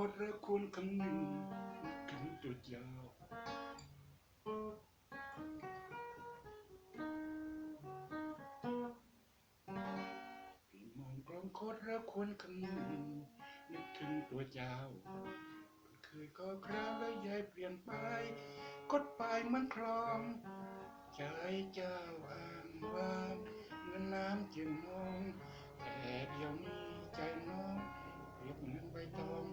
ดและควรคำนึงนึกถึงตัวเจ้าพี่มองกลองโคตรและควรคำนึงนึกถึงตัวเจ้าเคยก็คราวและยายเปลี่ยนไปกดไปเหมือนคลองใจเจ้าอ่างวานเหมือนน้ำเจียงนองแต่เดี๋ยวนี้ใจน้องเปรียบเหมือนใบตอง